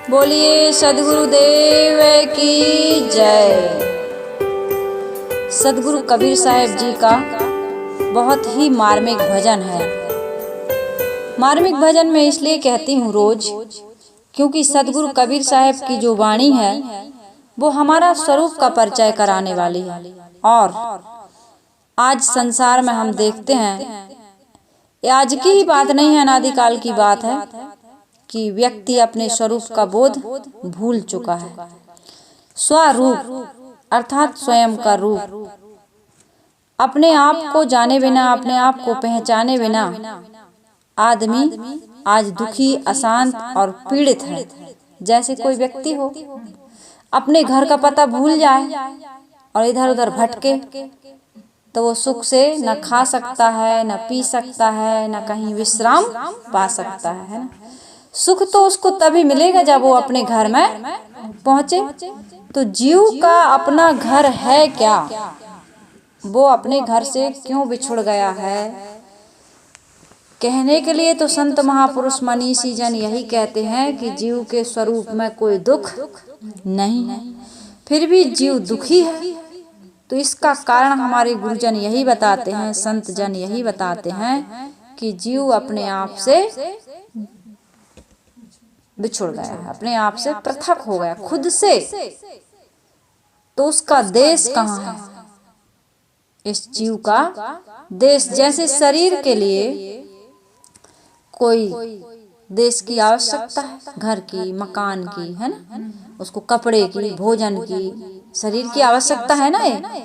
बोलिए सदगुरुदेव की जय। सदगुरु कबीर साहब जी का बहुत ही मार्मिक भजन है। मार्मिक भजन में इसलिए कहती हूँ रोज, क्योंकि सदगुरु कबीर साहब की जो वाणी है वो हमारा स्वरूप का परिचय कराने वाली है। और आज संसार में हम देखते हैं, आज की ही बात नहीं है, अनादिकाल की बात है कि व्यक्ति अपने स्वरूप का बोध भूल चुका है। स्वरूप अर्थात स्वयं का रूप, अपने आप को जाने बिना, अपने आप को पहचाने बिना आदमी आज दुखी, अशांत और पीड़ित है। जैसे कोई व्यक्ति हो, अपने घर का पता भूल जाए और इधर उधर भटके तो वो सुख से न खा सकता है, न पी सकता है, न कहीं विश्राम पा सकता है ना। सुख तो उसको तभी मिलेगा जब वो अपने घर में पहुंचे। तो जीव का अपना घर है क्या? वो अपने घर से क्यों बिछुड़ गया है? कहने के लिए तो संत महापुरुष मनीषी जन यही कहते हैं कि जीव के स्वरूप में कोई दुख नहीं है, फिर भी जीव दुखी है। तो इसका कारण हमारे गुरुजन यही बताते हैं, संत जन यही बताते हैं कि जीव अपने आप से बिछुड़ गया है, अपने आप से पृथक हो गया खुद से। तो उसका देश कहाँ है? इस जीव का देश, जैसे शरीर के लिए कोई देश की आवश्यकता है, घर की, मकान की, है ना, उसको कपड़े की, भोजन की, शरीर की आवश्यकता है ना ये।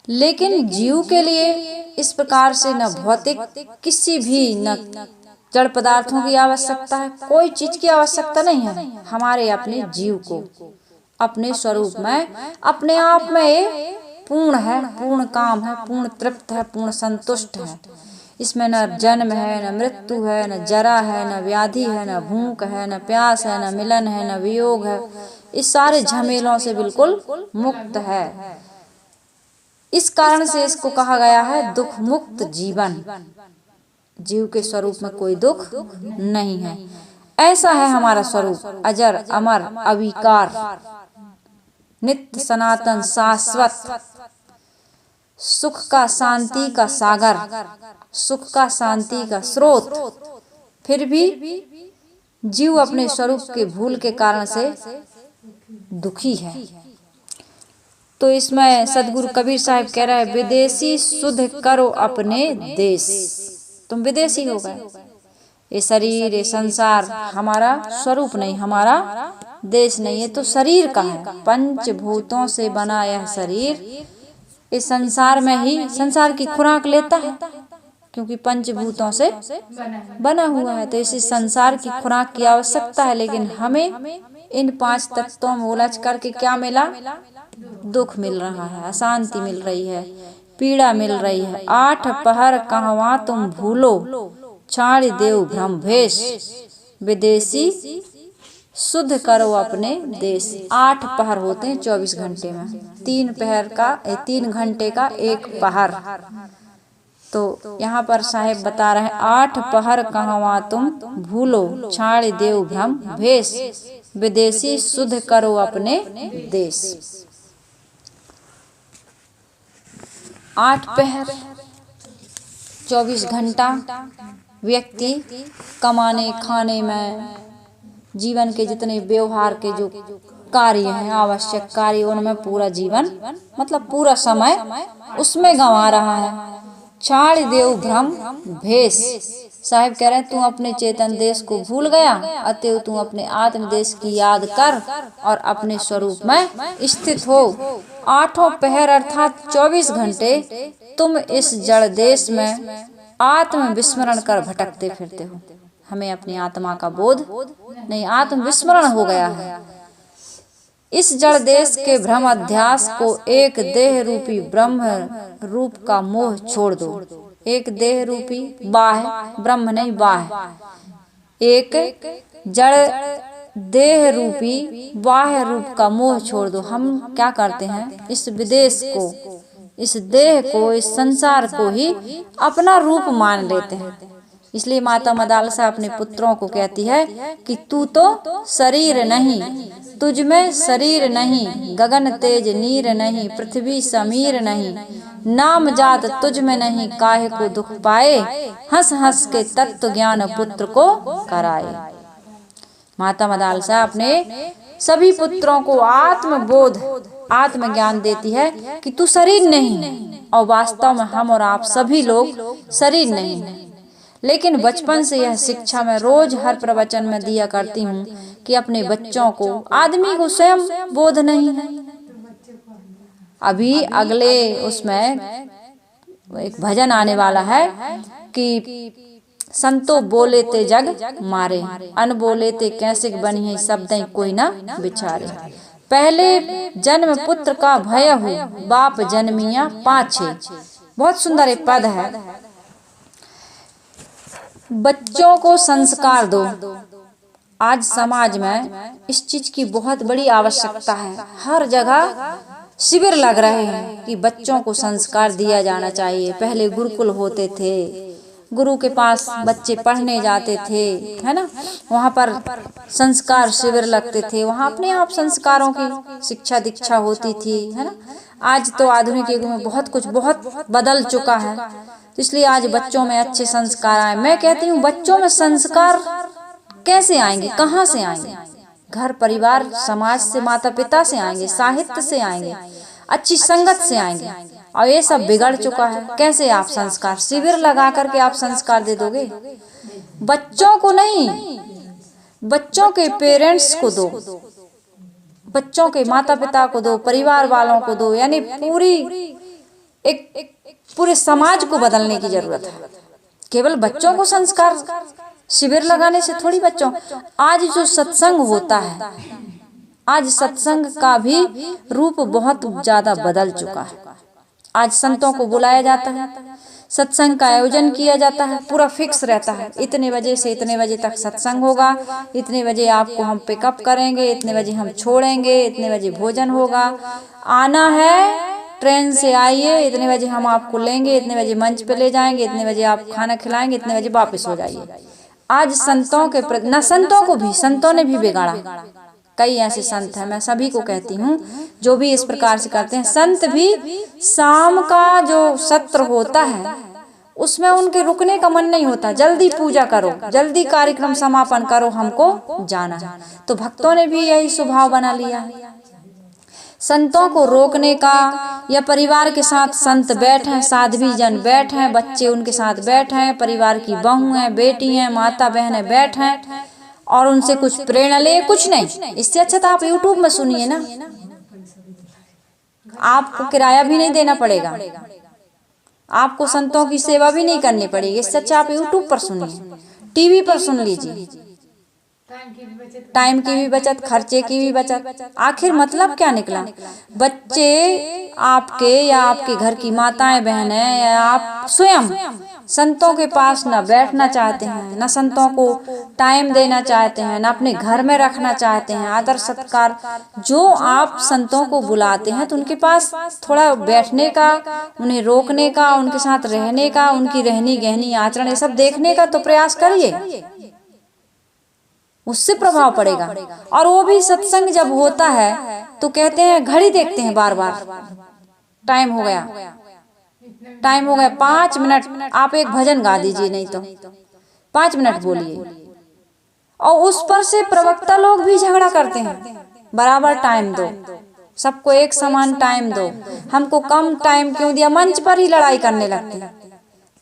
लेकिन जीव के लिए इस प्रकार से न भौतिक किसी भी, न जड़ पदार्थों की आवश्यकता है, कोई चीज की आवश्यकता नहीं है। हमारे अपने जीव को अपने स्वरूप में, अपने आप में ये पूर्ण है, पूर्ण काम है, पूर्ण तृप्त है, पूर्ण संतुष्ट है। इसमें न जन्म है, न मृत्यु है, न जरा है, न व्याधि है, न भूख है, न प्यास है, न मिलन है, न वियोग है। इस सारे झमेलों से बिल्कुल मुक्त है। इस कारण से इसको कहा गया है दुख मुक्त जीवन। जीव के स्वरूप में कोई दुख नहीं है। ऐसा है हमारा स्वरूप, अजर अमर अविकार, नित्य सनातन शाश्वत, सुख का, शांति का सागर, सुख का, शांति का स्रोत। फिर भी जीव अपने स्वरूप के भूल के कारण से दुखी है। तो इसमें सदगुरु कबीर साहब कह रहे हैं, विदेशी शुद्ध करो अपने देश। तुम विदेशी हो गए। ये शरीर, ये संसार हमारा स्वरूप नहीं, हमारा देश नहीं है। तो शरीर का है, पंचभूतों से बना यह शरीर इस संसार में ही संसार की खुराक लेता है, क्योंकि पंचभूतों से बना हुआ है। तो इसी संसार की खुराक की आवश्यकता है। लेकिन हमें इन 5 तत्वों में उलझ करके क्या मिला? दुख मिल रहा है, अशांति मिल रही है, पीड़ा मिल रही है। 8 पहर कहवा तुम भूलो, छाड़ देव भ्रम भेष, विदेशी शुद्ध करो अपने देश। 8 पहर होते हैं 24 घंटे में, 3 घंटे का 1 पहर। तो यहाँ पर साहेब बता रहे हैं, 8 पहर कहवा तुम भूलो, छाड़ देव भ्रम भेष, विदेशी शुद्ध करो अपने देश। 8 पहर 24 घंटा व्यक्ति कमाने, खाने में, जीवन के जितने व्यवहार के जो कार्य हैं, आवश्यक कार्य, उनमें पूरा जीवन मतलब पूरा समय उसमें गंवा रहा है। छाड़ देव भ्रम भेष, साहिब कह रहे हैं तू अपने चेतन देश को भूल गया, अतएव तू अपने आत्म देश की याद कर और अपने स्वरूप में स्थित हो। 8 पहर अर्थात 24 घंटे तुम इस जड़ देश में आत्म विस्मरण कर भटकते फिरते हो। हमें अपनी आत्मा का बोध नहीं, आत्म विस्मरण हो गया है। इस जड़ देश के भ्रम अध्यास को एक देह रूपी ब्रह्म रूप का मोह छोड़ दो। एक देह रूपी बाह्य, ब्रह्म नहीं बाह्य, एक जड़ देह रूपी बाह्य रूप का मोह छोड़ दो। हम क्या करते हैं? इस विदेश को, इस देह को, इस संसार को ही अपना रूप मान लेते हैं। इसलिए माता मदालसा अपने पुत्रों को कहती है कि तू तो शरीर नहीं, तुझ में शरीर नहीं, गगन तेज नीर नहीं, पृथ्वी समीर नहीं, नाम जात तुझ में नहीं, काहे को दुख पाए, हंस हंस के तत्व ज्ञान पुत्र को कराए। माता मदालसा अपने सभी पुत्रों को आत्मबोध, आत्मज्ञान देती है कि तू शरीर नहीं, और वास्तव में हम और आप सभी लोग शरीर नहीं। लेकिन बचपन से यह शिक्षा मैं रोज हर प्रवचन में दिया करती हूँ कि अपने बच्चों को, आदमी को स्वयं बोध नहीं है। अभी अगले उसमें एक भजन आने वाला है कि संतो बोले ते जग मारे, अन बोले ते कैसे बनिए शब्द कोई ना बिचारे। पहले जन्म पुत्र का भय हो, बाप जन्मिया पाछे। बहुत सुंदर एक पद है। बच्चों को संस्कार दो। आज समाज में इस चीज की बहुत बड़ी आवश्यकता है। हर जगह शिविर लग रहे हैं कि बच्चों को संस्कार दिया जाना चाहिए। पहले गुरुकुल होते थे, गुरु के पास बच्चे पढ़ने जाते थे, है ना, वहाँ पर संस्कार शिविर लगते थे, वहाँ अपने आप संस्कारों की शिक्षा दीक्षा होती थी, है ना। आज तो आधुनिक युग में बहुत कुछ बहुत बदल चुका है, तो इसलिए आज बच्चों में अच्छे संस्कार आए। मैं कहती हूँ बच्चों में संस्कार कैसे आएंगे, कहाँ से आएंगे? घर परिवार समाज से, माता पिता से आएंगे, साहित्य से आएंगे, अच्छी संगत से आएंगे। और ये सब बिगड़ चुका है। कैसे आप संस्कार शिविर लगा करके आप संस्कार दे दोगे? बच्चों को नहीं, बच्चों के पेरेंट्स को दो, बच्चों के माता पिता को दो, परिवार वालों को दो, यानी पूरे समाज को बदलने की जरूरत है। केवल बच्चों को संस्कार शिविर लगाने से थोड़ी बच्चों। आज जो सत्संग होता है, आज सत्संग का भी रूप बहुत ज्यादा बदल चुका है। आज संतों को बुलाया जाता है, सत्संग का आयोजन किया जाता है, पूरा फिक्स रहता है, इतने बजे से इतने बजे तक सत्संग होगा, इतने बजे आपको हम पिकअप करेंगे, इतने बजे हम छोड़ेंगे, इतने बजे भोजन होगा, आना है ट्रेन से आइए, इतने बजे हम आपको लेंगे, इतने बजे मंच पे ले जाएंगे, इतने बजे आप खाना खिलाएंगे, इतने बजे वापस हो जाइए। आज संतों के प्रति, न संतों को भी, संतों ने भी बिगाड़ा। कई ऐसे संत हैं, मैं सभी को कहती हूँ जो भी इस प्रकार से करते हैं। संत भी शाम का जो सत्र होता है उसमें उनके रुकने का मन नहीं होता, जल्दी पूजा करो, जल्दी कार्यक्रम समापन करो, हमको जाना है। तो भक्तों ने भी यही स्वभाव बना लिया है। संतों को रोकने का, या परिवार के साथ संत बैठे, साध्वी जन बैठे, बच्चे उनके साथ बैठे, परिवार की बहू हैं, बेटी हैं, माता बहनें बैठे और उनसे कुछ प्रेरणा ले, कुछ नहीं। इससे अच्छा तो आप यूट्यूब में सुनिए ना, आपको किराया भी नहीं देना पड़ेगा, आपको संतों की सेवा भी नहीं करनी पड़ेगी। इससे अच्छा आप यूट्यूब पर सुनिए, टीवी पर सुन लीजिए। टाइम की भी बचत, खर्चे की भी बचत। आखिर मतलब क्या निकला? बच्चे आपके या आपके घर की माताएं बहनें या आप स्वयं संतों के पास न बैठना चाहते हैं, न संतों को टाइम देना चाहते हैं, न अपने घर में रखना चाहते हैं आदर सत्कार। जो आप संतों को बुलाते हैं तो उनके पास थोड़ा बैठने का, उन्हें रोकने का, उनके साथ रहने का, उनकी रहनी गहनी आचरण ये सब देखने का तो प्रयास करिए, उससे प्रभाव पड़ेगा। और वो भी सत्संग जब होता है तो कहते हैं, घड़ी देखते हैं बार बार, टाइम हो गया, टाइम हो गया, 5 मिनट आप एक भजन गा दीजिए, नहीं तो 5 मिनट बोलिए। और उस पर से प्रवक्ता लोग भी झगड़ा करते हैं, बराबर टाइम दो, सबको एक समान टाइम दो, हमको कम टाइम क्यों दिया, मंच पर ही लड़ाई करने लगते हैं।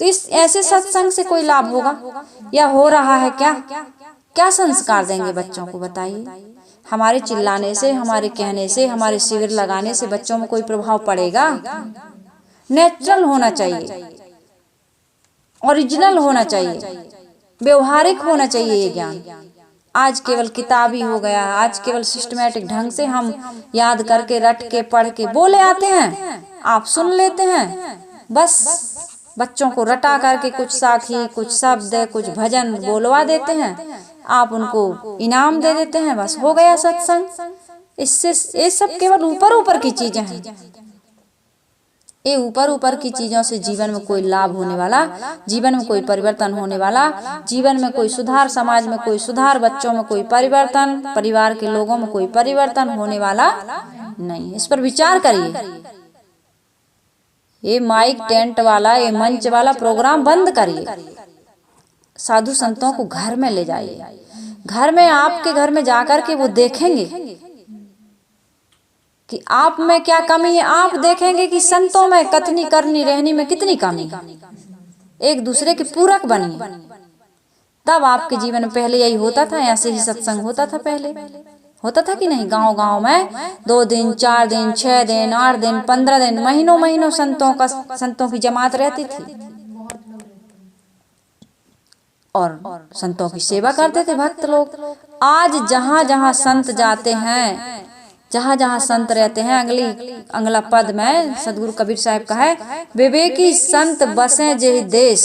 तो इस ऐसे सत्संग से कोई लाभ होगा या हो रहा है क्या? क्या संस्कार देंगे बच्चों को, बताइए? हमारे चिल्लाने से, हमारे कहने से, हमारे शिविर लगाने से बच्चों में कोई प्रभाव पड़ेगा? नेचुरल होना चाहिए, ओरिजिनल होना चाहिए, व्यवहारिक होना चाहिए ये ज्ञान। आज केवल किताबी हो गया, आज केवल सिस्टमैटिक ढंग से हम याद करके, रट के, पढ़ के बोले आते हैं, आप सुन लेते हैं, बस बच्चों को रटा करके कुछ साखी, कुछ शब्द, कुछ भजन बोलवा देते हैं, आप उनको इनाम दे देते हैं, बस हो गया सत्संग। इससे ये सब केवल ऊपर ऊपर की चीजें हैं। ये ऊपर ऊपर की चीजों से जीवन में कोई लाभ होने वाला, जीवन में कोई परिवर्तन होने वाला, जीवन में कोई सुधार, समाज में कोई सुधार, बच्चों में कोई परिवर्तन, परिवार के लोगों में कोई परिवर्तन होने वाला नहीं। इस पर विचार करिए। ये माइक टेंट वाला, ये मंच वाला प्रोग्राम बंद करिए। साधु संतों को घर में ले जाइए। घर में, आपके घर में जाकर के वो देखेंगे कि आप में क्या कमी है। आप देखेंगे कि संतों में कथनी करनी रहनी में कितनी कमी है। एक दूसरे के पूरक बनिए, तब आपके जीवन में। पहले यही होता था, ऐसे ही सत्संग होता था। पहले होता था कि नहीं? गांव गांव में 2 दिन 4 दिन 6 दिन 8 दिन 15 दिन महीनों महीनों संतों की जमात रहती थी और संतों की सेवा करते थे भक्त लोग। आज जहां जहां संत जाते हैं, जहां जहां संत रहते हैं, अगला पद में सदगुरु कबीर साहब का है, विवेकी संत बसे जेहि देश,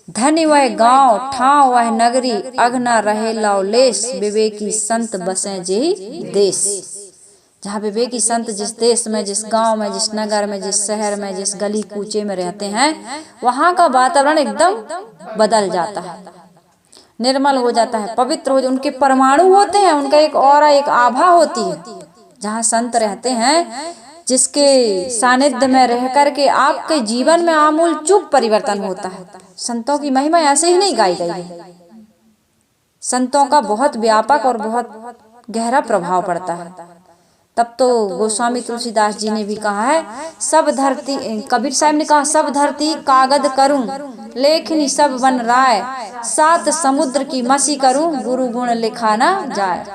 धनी वह गांव ठाव वह नगरी, अग न रहे लवलेश, विवेकी संत बसे जेहि देश। जहाँ विवेकी संत जिस देश में, जिस गांव में, जिस नगर में, जिस शहर में, जिस गली कूचे में रहते हैं, वहां का वातावरण एकदम बदल जाता है, निर्मल हो जाता है, पवित्र हो जाता है। उनके परमाणु होते हैं, उनका एक ऑरा, एक आभा होती है। जहाँ संत रहते हैं, जिसके सानिध्य में रह करके आपके जीवन में आमूल चूक परिवर्तन होता है। संतों की महिमा ऐसे ही नहीं गाई गई है। संतों का बहुत व्यापक और बहुत गहरा प्रभाव पड़ता है। तब तो गोस्वामी तुलसीदास जी ने भी कहा है, सब धरती, कबीर साहब ने कहा, सब धरती कागज करूं, लेखनी सब बन राय, 7 समुद्र की मसी करूं, गुरु गुण लिखा ना जाए।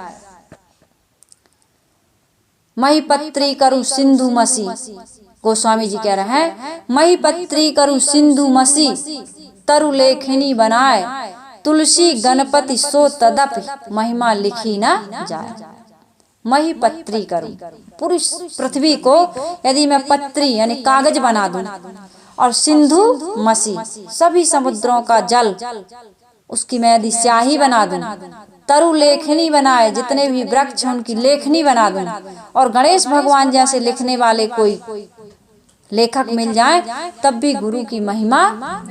महिपत्री करूं सिंधु मसी, गोस्वामी जी कह रहे हैं, महिपत्री करूं सिंधु मसी, तरु लेखनी बनाए, तुलसी गणपति सो तदपि, महिमा लिखी ना जाए। महिपत्री करूं, पूरी पृथ्वी को यदि मैं पत्री यानी कागज बना दूं, और सिंधु मसी, सभी समुद्रों का जल, उसकी मैं यदि स्याही बना दूं, तरु लेखनी बनाए, जितने भी वृक्ष हैं उनकी लेखनी बना दूं, और गणेश भगवान जैसे लिखने वाले कोई लेखक मिल जाए, तब भी गुरु की महिमा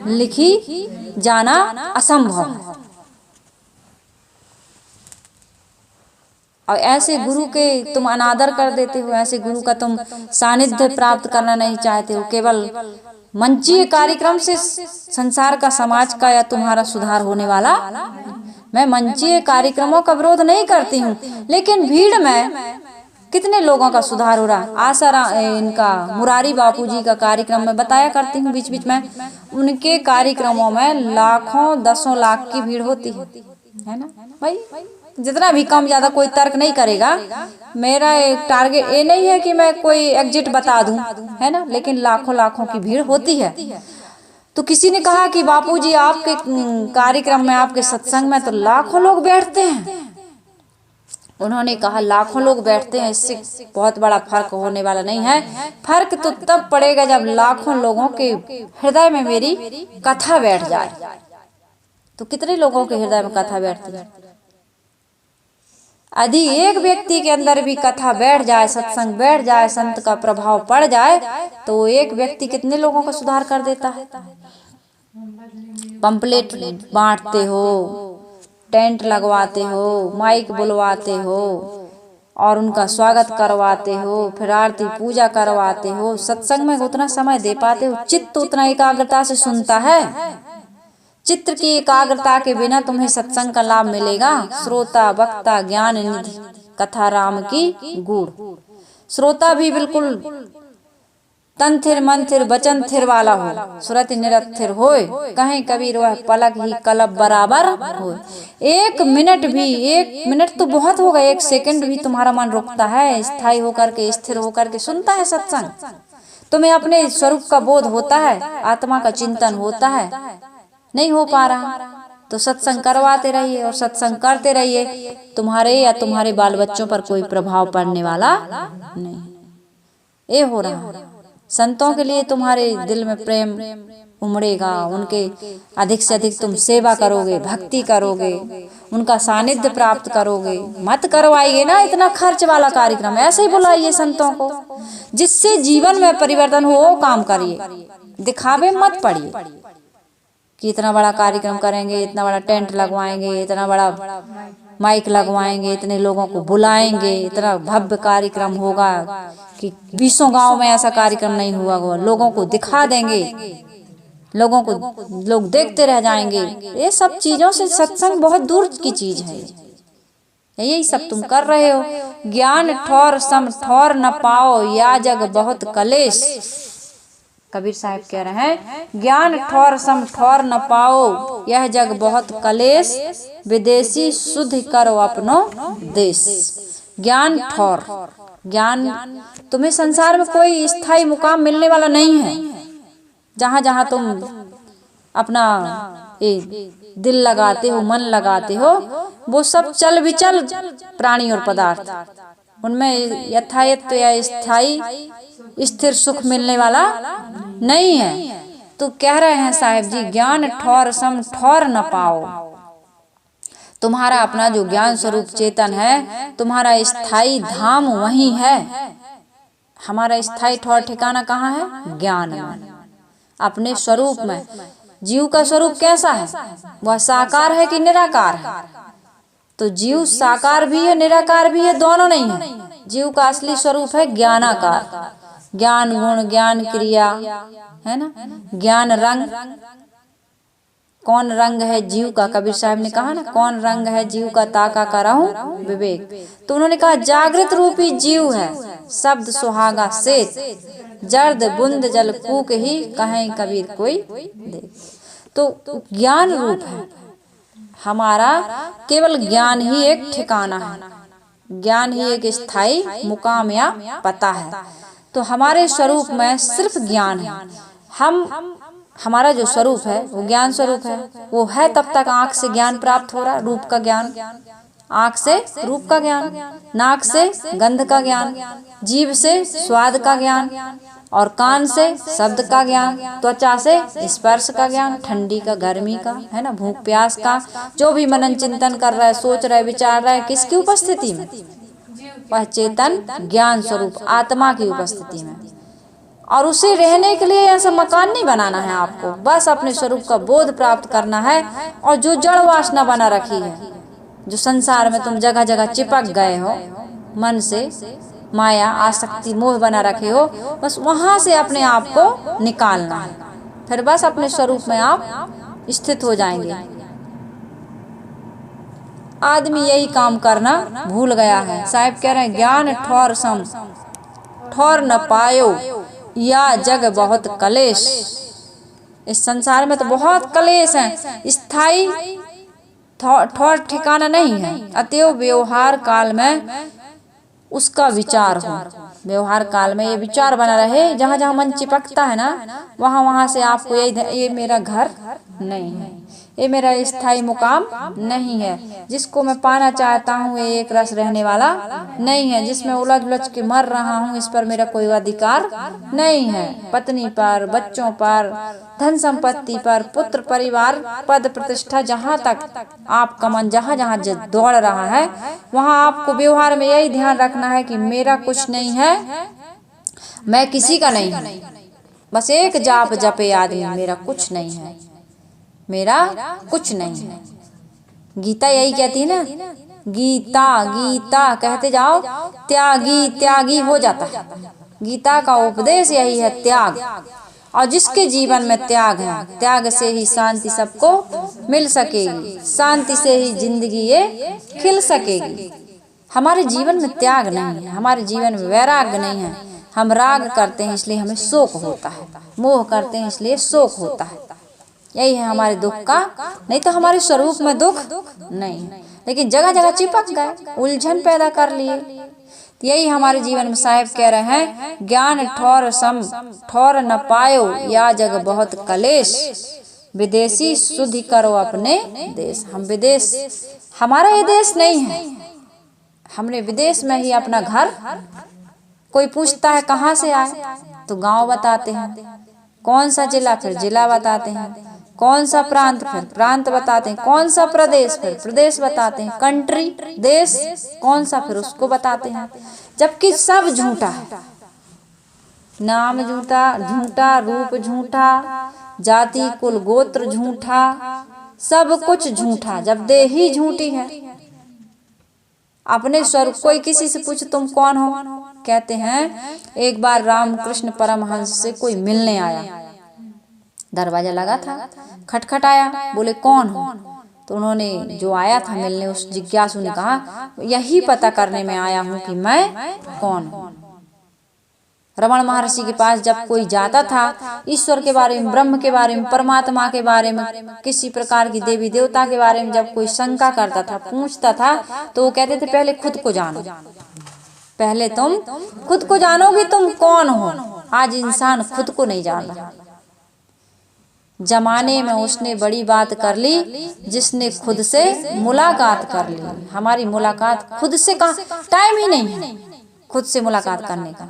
लिखी जाना असंभव है। और ऐसे गुरु के तुम अनादर कर देते हो, ऐसे गुरु का तुम सानिध्य प्राप्त करना नहीं चाहते हो। केवल मंचीय कार्यक्रम से संसार का, समाज का या तुम्हारा सुधार होने वाला। मैं मंचीय कार्यक्रमों का विरोध नहीं करती हूँ, लेकिन भीड़ में कितने लोगों का सुधार हो रहा। आशा इनका मुरारी बापूजी का कार्यक्रम में बताया करती हूँ बीच बीच में, उनके कार्यक्रमों में लाखों 10 लाख की भीड़ होती है ना भाई। जितना भी कम ज्यादा कोई तर्क नहीं करेगा। मेरा एक टारगेट ये नहीं है कि मैं कोई एग्जिट बता दूं, है ना, लेकिन लाखों लाखों की भीड़ होती है। तो किसी ने कहा कि बापूजी आपके कार्यक्रम में, आपके सत्संग में तो लाखों लोग बैठते हैं। उन्होंने कहा लाखों लोग बैठते हैं, इससे बहुत बड़ा फर्क होने वाला नहीं है। फर्क तो तब पड़ेगा जब लाखों लोगों के हृदय में मेरी कथा बैठ जाए। तो कितने लोगों के हृदय में कथा बैठती है? यदि एक व्यक्ति के अंदर भी कथा बैठ जाए, सत्संग बैठ जाए, संत का प्रभाव पड़ जाए, तो एक व्यक्ति कितने लोगों का सुधार कर देता है। पंपलेट बांटते हो, टेंट लगवाते हो, माइक बुलवाते हो और उनका स्वागत करवाते हो, फिर आरती पूजा करवाते हो, सत्संग में उतना समय दे पाते हो? चित्त उतना एकाग्रता से सुनता है? चित्र की एकाग्रता के बिना तुम्हें सत्संग का लाभ मिलेगा? श्रोता वक्ता ज्ञान निधि, कथा राम की गुड़। श्रोता भी बिल्कुल तन थिर मन थिर बचन थिर वाला हो, सुरति निरथिर होए, कहीं कबीर वह पलक ही कलब बराबर हो। 1 मिनट तो बहुत होगा, 1 सेकंड भी तुम्हारा मन रुकता है? स्थायी होकर के, स्थिर होकर के सुनता है सत्संग? तुम्हें अपने स्वरूप का बोध होता है? आत्मा का चिंतन होता है? नहीं हो पा रहा तो सत्संग करवाते रहिए और सत्संग करते रहिए। तुम्हारे या तुम्हारे बाल बच्चों पर कोई प्रभाव पड़ने वाला नहीं। ये हो रहा है। संतों के लिए तुम्हारे दिल में प्रेम उमड़ेगा, उनके अधिक से अधिक तुम सेवा करोगे, भक्ति करोगे, उनका सानिध्य प्राप्त करोगे। मत करवाइए ना इतना खर्च वाला कार्यक्रम, ऐसे ही बुलाइए संतों को, जिससे जीवन में परिवर्तन हो वो काम करिए। दिखावे मत पड़िए कि इतना बड़ा कार्यक्रम करेंगे, इतना बड़ा टेंट लगवाएंगे, इतना बड़ा माइक लगवाएंगे, इतने लोगों को बुलाएंगे, इतना भव्य कार्यक्रम होगा कि 20 गांव में ऐसा कार्यक्रम नहीं हुआ होगा। लोगों को दिखा देंगे, लोगों को लोग देखते रह जाएंगे। ये सब चीजों से सत्संग बहुत दूर की चीज है। यही सब तुम कर रहे हो। ज्ञान ठौर सम ठौर न पाओ, या जग बहुत कलेश। कबीर साहब कह रहे हैं ज्ञान ठौर सम ठौर न पाओ, यह जग बहुत कलेश, विदेशी शुद्ध करो अपनो देश। ज्ञान ठौर, ज्ञान तुम्हें संसार में कोई स्थायी मुकाम मिलने वाला नहीं है। जहाँ जहाँ तुम अपना दिल लगाते हो, मन लगाते हो, वो सब चल विचल प्राणी और पदार्थ, उनमें यथायथ या स्थायी स्थिर सुख मिलने वाला नहीं है। तो कह रहे हैं साहिब जी, ज्ञान ठौर सम ठौर न पाओ। तुम्हारा अपना जो ज्ञान स्वरूप चेतन है, तुम्हारा स्थायी धाम वही है। हमारा स्थायी ठौर ठिकाना कहाँ है? ज्ञान में, अपने स्वरूप में। जीव का स्वरूप कैसा है? वह साकार है कि निराकार है? तो जीव साकार भी है, निराकार भी है, दोनों नहीं है। जीव का असली स्वरूप है ज्ञानाकार। ज्ञान गुण, ज्ञान क्रिया, है ना, ज्ञान रंग। कौन रंग है जीव का? कबीर साहब ने कहा ना, कौन रंग है जीव का, ताका करहूं विवेक। तो उन्होंने कहा जागृत रूपी जीव है, शब्द सुहागा सेत, जर्द बुंद जल कूक ही, कहें कबीर कोई देख। तो ज्ञान रूप है हमारा, केवल ज्ञान ही एक ठिकाना है, ज्ञान ही एक स्थायी मुकाम या पता है। तो हमारे स्वरूप में सिर्फ ज्ञान है। हमारा जो स्वरूप है वो ज्ञान स्वरूप है। वो है तब तक आंख से ज्ञान प्राप्त हो रहा, रूप का ज्ञान, आंख से रूप का ज्ञान, नाक से गंध का ज्ञान, जीभ से स्वाद का ज्ञान, और कान से शब्द का ज्ञान, त्वचा से स्पर्श का ज्ञान, ठंडी का, गर्मी का, है ना, भूख प्यास का। जो भी मनन चिंतन कर रहा है, सोच रहा है, विचार रहा है, किसकी उपस्थिति में? वह चेतन ज्ञान स्वरूप आत्मा की उपस्थिति में। और उसे रहने के लिए ऐसा मकान नहीं बनाना है आपको, बस अपने स्वरूप का बोध प्राप्त करना है। और जो जड़ वासना बना रखी है, जो संसार में तुम जगह जगह चिपक गए हो, मन से माया आसक्ति मोह बना रखे हो, बस वहां से अपने आप को निकालना है। फिर बस अपने स्वरूप में आप स्थित हो जाएंगे। आदमी यही काम करना भूल गया है। साहिब कह रहे हैं ज्ञान ठौर सम ठौर न पायो, या जग बहुत कलेश। इस संसार में तो बहुत कलेश हैं, स्थायी ठौर ठिकाना नहीं है। अतएव व्यवहार काल में उसका विचार हो। व्यवहार काल में ये विचार बना रहे, जहाँ जहाँ मन चिपकता है ना, वहाँ वहाँ से आपको ये मेरा घर नहीं है, ये मेरा स्थायी मुकाम नहीं है। जिसको मैं पाना चाहता हूँ ये एक रस रहने वाला नहीं है। जिसमें उलझ उलझ के मर रहा हूँ, इस पर मेरा कोई अधिकार नहीं है। पत्नी पर, बच्चों पर, धन संपत्ति पर, पुत्र परिवार, पद प्रतिष्ठा, जहाँ तक आपका मन जहाँ जहाँ दौड़ रहा है, वहाँ आपको व्यवहार में यही ध्यान रखना है कि मेरा कुछ नहीं है, मैं किसी का नहीं हूँ। बस एक जाप जपे आदमी, मेरा कुछ नहीं है, मेरा कुछ नहीं है। गीता यही कहती है ना, गीता गीता कहते जाओ, त्यागी त्यागी हो जाता है। गीता का उपदेश यही है, त्याग। और जिसके जीवन में त्याग है, त्याग से ही शांति सबको मिल सकेगी, शांति से ही जिंदगी ये खिल सकेगी। हमारे जीवन में त्याग नहीं है, हमारे जीवन में वैराग्य नहीं है। हम राग करते हैं इसलिए हमें शोक होता है, मोह करते हैं इसलिए शोक होता है। यही है हमारे दुख का, नहीं तो हमारे स्वरूप में दुख नहीं है। लेकिन जगह जगह चिपक गए, उलझन पैदा कर लिए। यही हमारे जीवन में साहिब कह रहे हैं, ज्ञान ठौर सम ठौर न पायो, या जग बहुत कलेश, विदेशी शुद्धि करो अपने देश। हम विदेश, हमारा ये देश नहीं है, हमने विदेश में ही अपना घर कोई पूछता है कहाँ से आए तो गांव बताते हैं, कौन सा जिला फिर जिला बताते हैं, कौन सा प्रांत फिर प्रांत बताते हैं, कौन सा प्रदेश फिर प्रदेश बताते हैं, कंट्री देश कौन सा फिर उसको बताते हैं। जबकि सब झूठा है, नाम झूठा, झूठा रूप झूठा, जाति कुल गोत्र झूठा, सब कुछ झूठा, जब देह ही झूठी है। अपने स्वरूप, कोई किसी से पूछ तुम कौन हो, कहते हैं एक बार रामकृष्ण परमहंस से कोई मिलने आया, दरवाजा लगा था, खटखटाया, बोले कौन हो, तो उन्होंने जो आया था मिलने उस जिज्ञासु ने कहा यही पता करने में आया हूँ कि मैं कौन हूँ। रमण महर्षि के पास जब कोई जाता था ईश्वर के बारे में, ब्रह्म के बारे में, परमात्मा के बारे में, किसी प्रकार की देवी देवता के बारे में जब कोई शंका करता था, पूछता था, तो वो कहते थे पहले खुद को जानो, पहले तुम खुद को जानो कि तुम कौन हो। आज इंसान खुद को नहीं जान रहा। जमाने में उसने बड़ी बात कर ली जिसने खुद से मुलाकात कर ली। हमारी मुलाकात खुद से कहाँ, टाइम ही नहीं है खुद से मुलाकात करने का,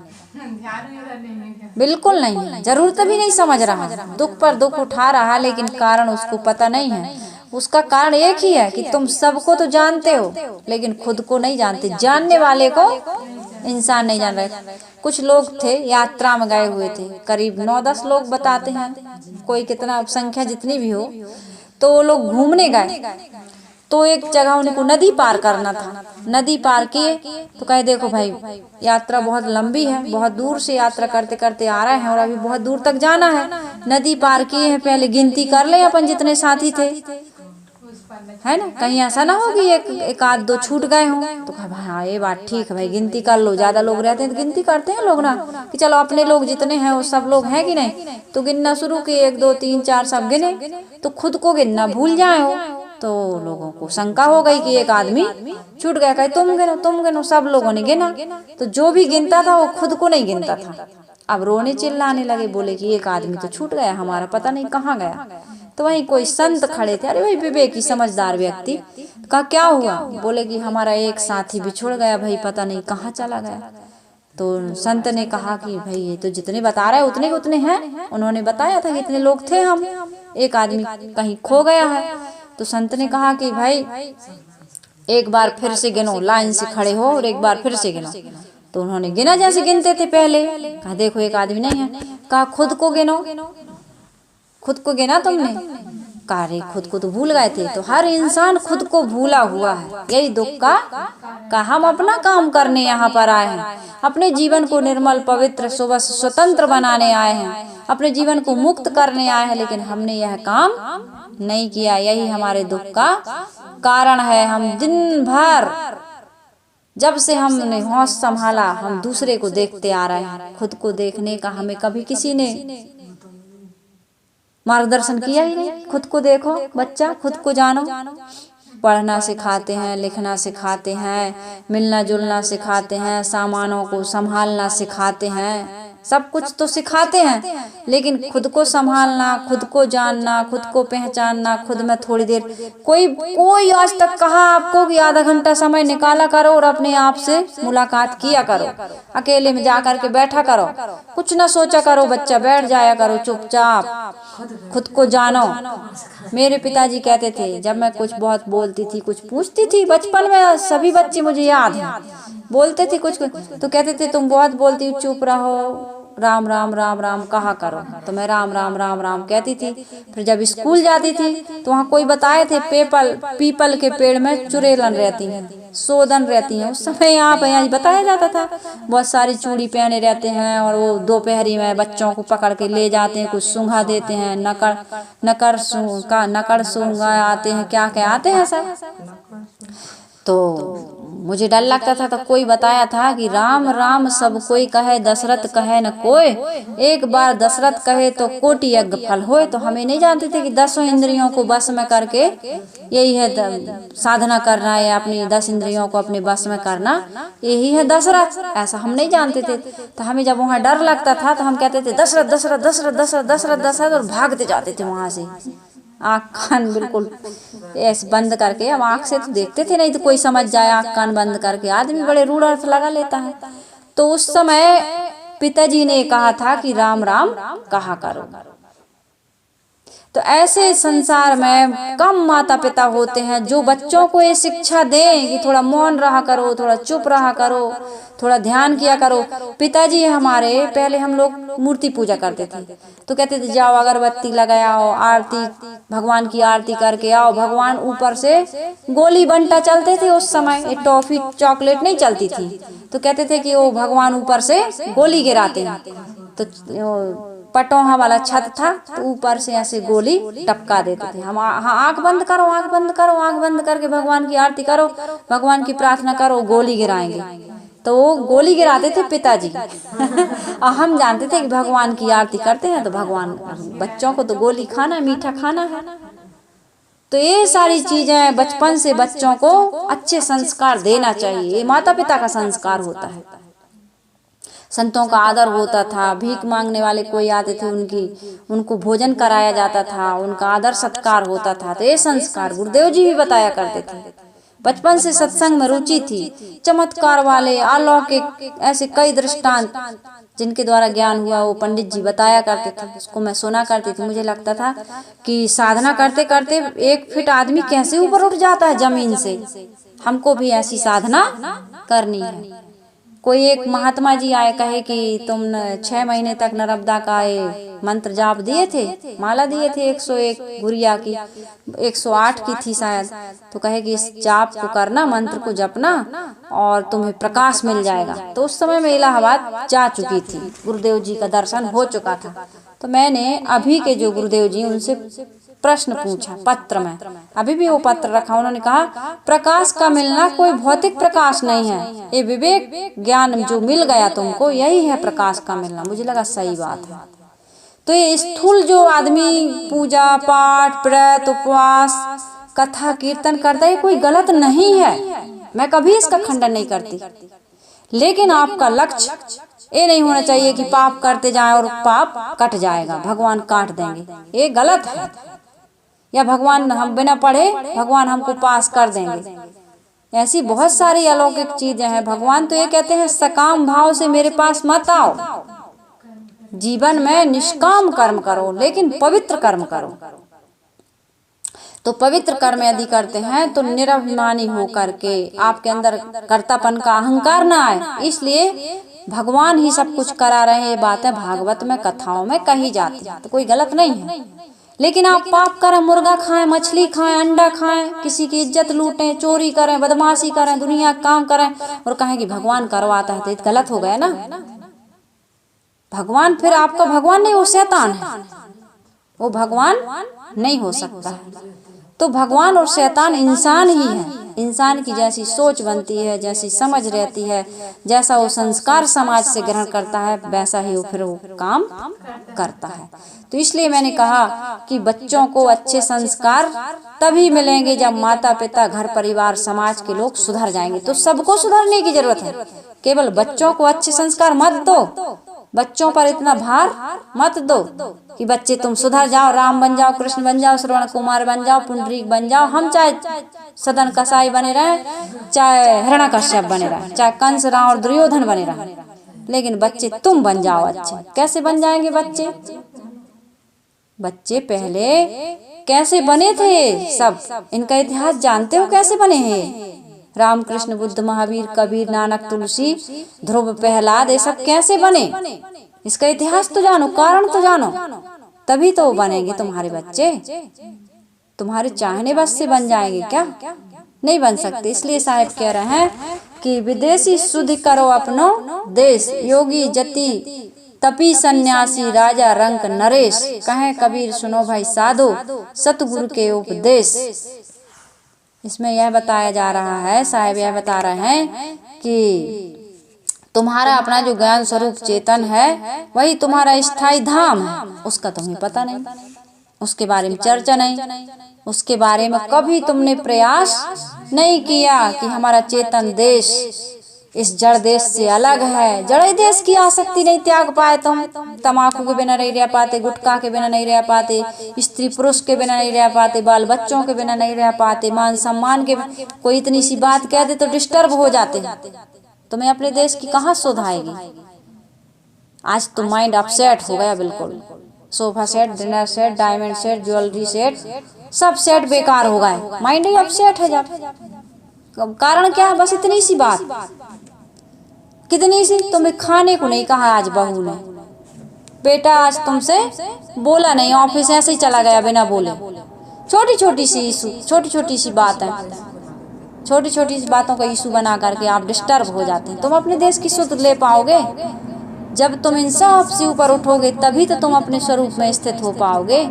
बिल्कुल नहीं है, जरूरत भी नहीं समझ रहा, दुख पर दुख उठा रहा, लेकिन कारण उसको पता नहीं है। उसका कारण एक ही है कि तुम सबको तो जानते हो लेकिन खुद को नहीं जानते, जानने वाले को इंसान नहीं जान रहे। कुछ लोग थे यात्रा में गए हुए थे, करीब 9-10 लोग बताते हैं, कोई कितना संख्या जितनी भी हो, तो वो लोग घूमने गए, तो एक जगह उनको नदी पार करना था। नदी पार किए तो कहे देखो भाई यात्रा बहुत लंबी है, बहुत दूर से यात्रा करते करते आ रहे हैं और अभी बहुत दूर तक जाना है, नदी पार किए हैं, पहले गिनती कर ले अपन जितने साथी थे, है ना, कहीं ऐसा ना हो कि एक आध दो छूट गए हों। तो कहा भाई हाँ ये बात ठीक है भाई, गिनती कर लो, ज्यादा लोग रहते हैं तो गिनती करते हैं लोग ना, कि चलो अपने लोग जितने हैं वो सब लोग हैं कि नहीं, तो गिनना शुरू किए, 1 2 3 4 सब गिने, तो खुद को गिनना भूल जाए हो, तो लोगों को शंका हो गई कि एक आदमी छूट गया, कहे तुम गिनो, सब लोगों ने गिना, तो जो भी गिनता था वो खुद को नहीं गिनता था। अब रोने चिल्लाने लगे, बोले कि एक आदमी तो छूट गया हमारा, पता नहीं कहाँ गया। तो वहीं कोई संत खड़े थे, अरे भाई विवेकी समझदार व्यक्ति, कहा क्या हुआ, बोले कि हमारा एक साथी बिछुड़ गया भाई, पता नहीं कहाँ चला गया। तो संत ने कहा कि भाई ये तो जितने बता रहे उतने के उतने हैं, उन्होंने बताया था कि इतने लोग थे हम, एक आदमी कहीं खो गया है। तो संत ने कहा कि भाई एक बार फिर से गिनो, लाइन से खड़े हो और एक बार फिर से गिनो। तो उन्होंने गिना जैसे गिनते थे पहले, कहा देखो एक आदमी नहीं है, कहा खुद को गिनो, खुद को गिना तुमने, कहा रे खुद को तो भूल गए थे। तो हर इंसान खुद को भूला हुआ है, यही दुख का हम अपना काम करने यहाँ पर आए हैं, अपने जीवन को निर्मल पवित्र स्वतंत्र बनाने आए हैं, अपने जीवन को मुक्त करने आए हैं, लेकिन हमने यह काम नहीं किया, यही हमारे दुख का कारण है। हम दिन भर जब से हमने होश संभाला हम दूसरे को देखते आ रहे हैं, खुद को देखने का हमें कभी किसी ने मार्गदर्शन किया ही नहीं। खुद को देखो बच्चा, खुद को जानो, पढ़ना सिखाते हैं, लिखना सिखाते हैं, मिलना जुलना सिखाते हैं, सामानों को संभालना सिखाते हैं, सब कुछ तो सिखाते हैं, लेकिन खुद को संभालना, खुद को जानना, खुद को पहचानना, खुद में थोड़ी देर, कोई आज तक कहा आपको कि आधा घंटा समय निकाला करो और अपने आप से मुलाकात किया करो, अकेले में जा कर के बैठा करो, कुछ ना सोचा करो, बच्चा बैठ जाया करो चुपचाप, खुद को जानो। मेरे पिताजी कहते थे, जब मैं कुछ बहुत बोलती थी, कुछ पूछती थी, बचपन में सभी बच्चे मुझे याद हैं, बोलते थे कुछ तो कहते थे तुम बहुत बोलती हो, चुप रहो, राम राम राम राम कहा करो। तो मैं राम राम राम राम कहती थी। फिर जब स्कूल जाती थी तो वहाँ कोई बताए थे पीपल के पेड़ में चुड़ैलन रहती हैं, सोदन रहती हैं, उस समय यहाँ बताया जाता था, बहुत सारी चूड़ी पहने रहते हैं और वो दोपहरी में बच्चों को पकड़ के ले जाते हैं, कुछ सूंघा देते हैं, नकड़ सूंघा आते हैं, क्या क्या आते हैं सब। तो मुझे डर लगता था, तो कोई बताया था कि राम राम सब कोई कहे, दशरथ कहे न कोई, एक बार दशरथ कहे तो कोटि यज्ञ फल होए। तो हमें नहीं जानते थे कि 10 इंद्रियों को बस में करके यही है साधना करना, या अपनी 10 इंद्रियों को अपने बस में करना, यही है दशरथ, ऐसा हम नहीं जानते थे। तो हमें जब वहाँ डर लगता था तो हम कहते थे दशरथ दशरथ दशरथ दशरथ दशरथ दशरथ, और भागते जाते थे वहाँ से, आँख कान बिल्कुल ऐसे बंद करके। अब आँख से तो देखते थे नहीं, तो कोई समझ जाए, आँख कान बंद करके आदमी बड़े रूढ़ अर्थ लगा लेता है। तो उस समय पिताजी ने कहा था कि राम राम कहा करो। तो ऐसे संसार में कम माता पिता होते हैं जो बच्चों को ये शिक्षा दें कि थोड़ा मौन रहा करो, थोड़ा चुप रहा करो, थोड़ा ध्यान किया करो। पिताजी हमारे, पहले हम लोग मूर्ति पूजा करते थे तो कहते थे जाओ अगरबत्ती लगाओ, आरती, भगवान की आरती करके आओ। भगवान ऊपर से गोली बंटा चलते थे उस समय, ये टॉफी चॉकलेट नहीं चलती थी, तो कहते थे कि वो भगवान ऊपर से गोली गिराते हैं। तो पटोहा वाला छत था तो ऊपर से ऐसे गोली टपका देते थे। हम आंख बंद करो, आंख बंद करो, आंख बंद करके भगवान की आरती करो, भगवान की प्रार्थना करो, गोली गिराएंगे। तो वो गोली गिराते थे पिताजी। और हम जानते थे कि भगवान की आरती करते हैं तो भगवान, बच्चों को तो गोली खाना, मीठा खाना है। तो ये सारी चीजें बचपन से बच्चों को अच्छे संस्कार देना चाहिए, ये माता पिता का संस्कार होता है। संतों का आदर होता था, भीख मांगने वाले कोई आते थे उनको भोजन कराया जाता था, उनका आदर सत्कार होता था। तो ये संस्कार गुरुदेव जी भी बताया करते थे। बचपन से सत्संग में रुचि थी, चमत्कार वाले अलौकिक ऐसे कई दृष्टांत जिनके द्वारा ज्ञान हुआ वो पंडित जी बताया करते थे, उसको मैं सुना करती थी। मुझे लगता था कि साधना करते करते 1 फीट आदमी कैसे ऊपर उठ जाता है जमीन से, हमको भी ऐसी साधना करनी है। कोई एक महात्मा जी आए, कहे कि तुम 6 महीने तक नर्मदा का ये मंत्र जाप दिए थे, माला दिए थे 101 गुड़िया की, 108 की थी शायद, तो कहे कि इस जाप को करना, मंत्र को जपना और तुम्हें प्रकाश मिल जाएगा। तो उस समय मैं इलाहाबाद जा चुकी थी, गुरुदेव जी का दर्शन हो चुका था। तो मैंने अभी के जो गुरुदेव जी उनसे प्रश्न पूछा पत्र में, अभी भी वो पत्र रखा। उन्होंने कहा प्रकाश का मिलना कोई भौतिक प्रकाश नहीं है, ये विवेक ज्ञान जो मिल गया तुमको यही है प्रकाश का मिलना। मुझे लगा सही बात है। तो ये स्थूल जो आदमी पूजा पाठ, व्रत, उपवास, कथा कीर्तन करता है कोई गलत नहीं है, मैं कभी इसका खंडन नहीं करती। लेकिन आपका लक्ष्य ये नहीं होना चाहिए कि पाप करते जाएं और पाप कट जाएगा, भगवान काट देंगे, ये गलत है। या भगवान हम बिना पढ़े भगवान हमको पास कर देंगे, ऐसी बहुत सारी अलौकिक चीजें हैं। भगवान तो ये कहते हैं सकाम भाव से मेरे पास मत आओ, जीवन में निष्काम कर्म करो लेकिन पवित्र कर्म करो। तो पवित्र कर्म यदि करते हैं तो निरभिमानी होकर के आपके अंदर कर्तापन का अहंकार ना आए। इसलिए भगवान ही सब कुछ करा रहे हैं, ये बातें भागवत में कथाओं में कही जाती है, तो कोई गलत नहीं है। लेकिन आप पाप करें, मुर्गा खाएं, मछली खाएं, अंडा खाएं, किसी की इज्जत लूटें, चोरी करें, बदमाशी करें, दुनिया का काम करें और कहें कि भगवान करवाता है, तो ये गलत हो गया ना। भगवान फिर आपका भगवान नहीं, वो शैतान है, वो भगवान नहीं हो सकता है। तो भगवान और शैतान इंसान ही है। इंसान की जैसी सोच बनती है, जैसी समझ रहती है, जैसा वो संस्कार समाज से ग्रहण करता है, वैसा ही वो फिर वो काम करता है। तो इसलिए मैंने कहा कि बच्चों को अच्छे संस्कार तभी मिलेंगे जब माता पिता, घर परिवार, समाज के लोग सुधर जाएंगे। तो सबको सुधरने की जरूरत है, केवल बच्चों को अच्छे संस्कार मत दो, बच्चों पर इतना भार मत दो कि बच्चे तुम सुधर जाओ, राम बन जाओ, कृष्ण बन जाओ, श्रवण कुमार बन जाओ, पुंडरीक बन जाओ। हम चाहे सदन कसाई बने रहे, चाहे हिरण्यकश्यप बने रहे, चाहे कंस, रावण, दुर्योधन बने रहे, लेकिन बच्चे तुम बन जाओ अच्छे। कैसे बन जाएंगे बच्चे? बच्चे पहले कैसे बने थे, सब इनका इतिहास जानते हो कैसे बने हैं? राम, कृष्ण, बुद्ध, महावीर, कबीर, नानक, तुलसी, ध्रुव, प्रहलाद, ये सब कैसे बने? इसका इतिहास तो जानो, कारण तो जानो, तभी तो बनेंगे तुम्हारे बच्चे। तुम्हारे चाहने बस से बन जाएंगे क्या? नहीं बन सकते। इसलिए साहब कह रहे हैं कि विदेशी शुद्ध करो अपनो देश, योगी जति तपी सन्यासी, राजा रंक नरेश। कहें कबीर सुनो भाई साधो, सतगुरु के उपदेश। इसमें यह बताया जा रहा है, साहब यह बता रहे हैं कि तुम्हारा अपना जो ज्ञान स्वरूप चेतन है वही तुम्हारा स्थायी धाम है, उसका तुम्हें पता नहीं, उसके बारे में चर्चा नहीं, उसके बारे में कभी तुमने प्रयास नहीं किया कि हमारा चेतन देश इस जड़ देश से अलग है। जड़ देश की आसक्ति नहीं त्याग पाए तुम, तमाकू के बिना नहीं रह पाते, गुटखा के बिना नहीं रह पाते, स्त्री पुरुष के बिना नहीं रह पाते, बाल बच्चों के बिना नहीं रह पाते, मान सम्मान के, कोई इतनी सी बात कह दे तो डिस्टर्ब हो जाते हैं। तुम्हें अपने देश की कहाँ सुध आएगी। आज तो माइंड अपसेट हो गया बिल्कुल। Sofa set, dinner set, diamond set, jewellery set, सब सेट बेकार हो गए, माइंड ही अपसेट है। जब कारण क्या है, बस इतनी सी बात, कितनी सी, तुम्हें खाने को नहीं कहा आज बहू ने, बेटा आज तुमसे बोला नहीं, ऑफिस ऐसे ही चला गया बिना बोले। छोटी छोटी सी इशू, छोटी छोटी सी बात है, छोटी छोटी सी बातों का इशू बना करके आप डिस्टर्ब हो जाते हैं। तुम अपने देश की सुध ले पाओगे जब तुम इंसाफ से ऊपर उठोगे, तभी तो तुम अपने स्वरूप में स्थित हो पाओगे।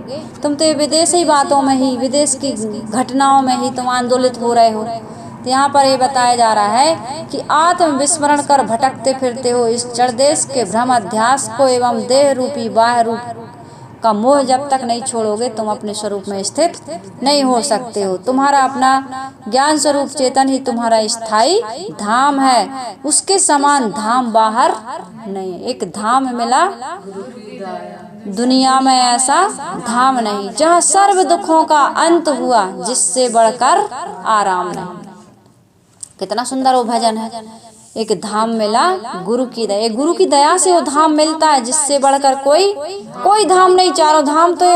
तुम तो विदेशी बातों में ही, विदेश की घटनाओं में ही तुम आंदोलित हो रहे हो। तो यहाँ पर ये बताया जा रहा है कि आत्म विस्मरण कर भटकते फिरते हो इस जड़ देश के भ्रम अध्यास को एवं देह रूपी बाह्य रूप का मोह जब तक नहीं छोड़ोगे, तुम अपने स्वरूप में स्थित नहीं हो सकते हो। तुम्हारा अपना ज्ञान स्वरूप चेतन ही तुम्हारा स्थायी धाम है, उसके समान धाम बाहर नहीं। एक धाम मिला दुनिया में, ऐसा धाम नहीं जहाँ सर्व दुखों का अंत हुआ, जिससे बढ़कर आराम नहीं। कितना सुंदर वो भजन है। एक धाम मिला गुरु की दया, गुरु की दया से वो धाम मिलता है जिससे बढ़कर कोई धाम नहीं। चारों धाम तो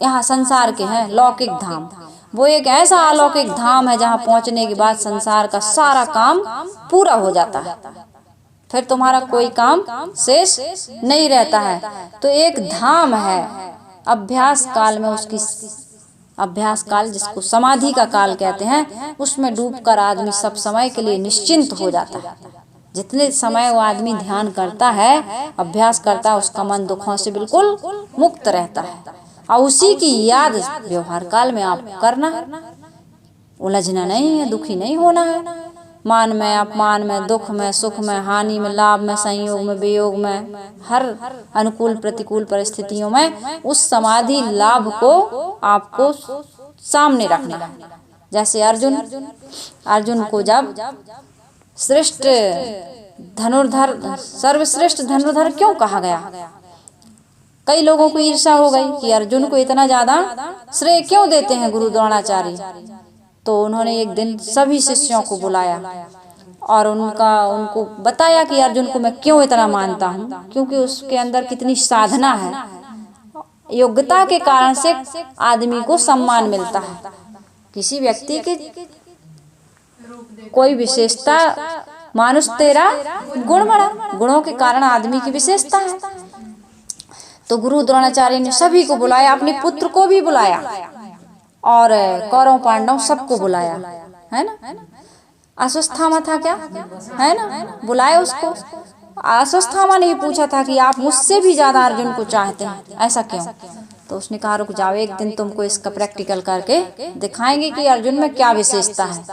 यहाँ संसार के हैं, लौकिक धाम। वो एक ऐसा अलौकिक धाम है जहाँ पहुँचने के बाद संसार का सारा काम पूरा हो जाता है, फिर तुम्हारा कोई काम शेष नहीं रहता है। तो एक धाम है, अभ्यास काल में उसकी, अभ्यास काल जिसको समाधि का काल कहते हैं, उसमें डूबकर आदमी सब समय के लिए निश्चिंत हो जाता है। जितने समय वो आदमी ध्यान करता है, अभ्यास करता है, उसका मन दुखों से बिल्कुल मुक्त रहता है। और उसी की याद व्यवहार काल में आप करना है, उलझना नहीं है, दुखी नहीं होना है। मान में, अपमान में, दुख में, सुख में, हानि में, लाभ में, संयोग में, वियोग में, हर अनुकूल प्रतिकूल परिस्थितियों में उस समाधि लाभ को आपको सामने रखना है। जैसे अर्जुन को जब श्रेष्ठ धनुर्धर, सर्वश्रेष्ठ धनुर्धर क्यों कहा गया? कई लोगों को ईर्ष्या हो गई कि अर्जुन को इतना ज्यादा श्रेय क्यों देते हैं गुरु द्रोणाचार्य। तो उन्होंने एक दिन सभी शिष्यों को बुलाया और उनको बताया कि अर्जुन को मैं क्यों इतना मानता हूँ, क्योंकि उसके अंदर कितनी साधना है। योग्यता के कारण से आदमी को सम्मान मिलता है। किसी व्यक्ति की कोई विशेषता, मानुष तेरा गुण बड़ा, गुणों के कारण आदमी की विशेषता है। तो गुरु द्रोणाचार्य ने सभी को बुलाया, अपने पुत्र को भी बुलाया और कौरव पांडव सबको बुलाया, है ना। अश्वत्थामा था क्या, है ना, बुलाया उसको। अश्वत्थामा ने पूछा था कि आप मुझसे भी ज्यादा अर्जुन को चाहते हैं, ऐसा क्यों? तो उसने कहा रुक जाओ, एक दिन तुमको इसका प्रैक्टिकल करके दिखाएंगे कि अर्जुन में क्या विशेषता है।